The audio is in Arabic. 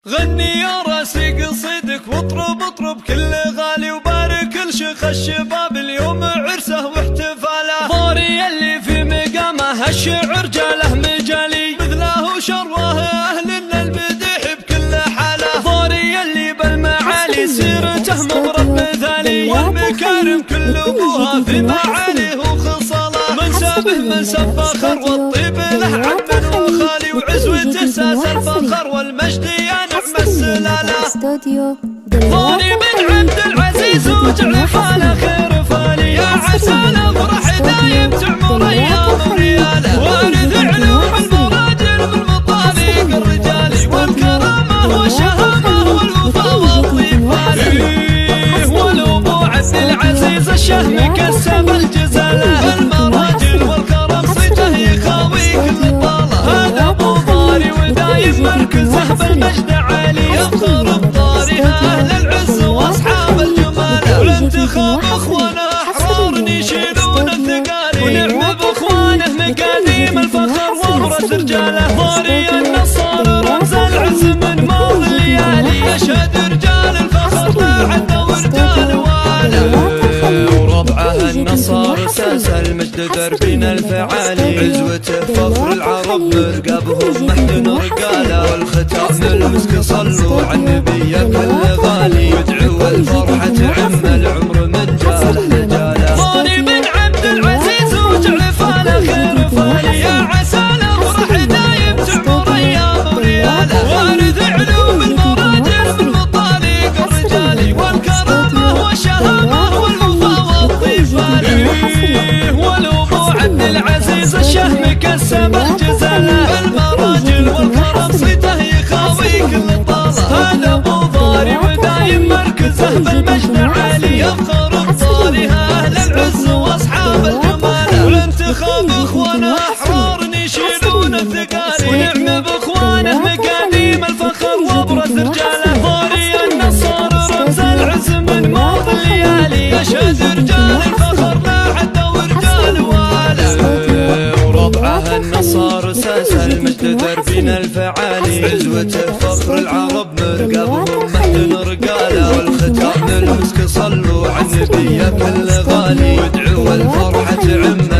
غني يا راسي قصيدك واطرب اطرب كل غالي وبارك لشيخ الشباب اليوم عرسه واحتفاله. ضاري اللي في مقامه الشعر جاله مجالي مثله شروه اهلنا المديح بكل حاله. ضاري اللي بالمعالي سيرته مضرب مثالي والمكارم كل ابوها في معاليه وخصاله. منسبه منسب فخر والطيب له عم وخالي وعزوته ساس الفخر والمجد يا نعم السلاله. ضاري بن عبد العزيز وجعل فاله خير فالي يا عسى الافراح دايم تعمر ايام رياله. وارث علوم المراجل والمطالق الرجالي والكرامه والشهامه والوفا والطيب. والابو عبد العزيز الشهم كسب الجزاله. المراجل والكرم صيته يخاوي كل طاله. هذا ابو ضاري ودايم مركزه بالمجد عالي يفخر بضاري اهل العز واصحاب الجماله. والانتخاب اخوانه احرار يشيلون الثقالي ونعم باخوانه مقاديم الفخر وابرز رجاله. ضاري النصار رمز العز من ماضي الليالي يشهد رجال الفخر لا عد ورجال واله. وربعه النصار ساس المجد دربنا الفعالي عزوته فخر العرب مرقبهم محن رجاله. والختام المسك صلوا على النبي كل غالي يدعو الفرحه تعم العمر من جاله رجاله. ضاري بن عبد العزيز وجعل فاله خير فالي يا عسى الافراح دايم تعمر ايام رياله. وارث علوم المراجل بالمطالق الرجالي والكرامه والشهامه والوفا والطيفالي. والابو عبد العزيز الشهم كسب الجزاله. المراجل والكرم صيته يخاوي كل طاله. هذا ابو ضاري ودايم مركزه بالمجد عالي يفخر بضاري اهل العز واصحاب الجماله. والانتخاب اخوانه احرار يشيلون الثقالي ونعم باخوانه مقاديم الفخر وابرز رجاله. ضاري النصار رمز العز من ماضي الليالي يشهد رجال الفخر لا عد ورجال واله. وربعه النصار ساس المجد دربنا الفعالي عزوته فخر العرب مرقبهم محن رجاله. والختام المسك صلوا على النبي كل غالي يدعو الفرحه تعم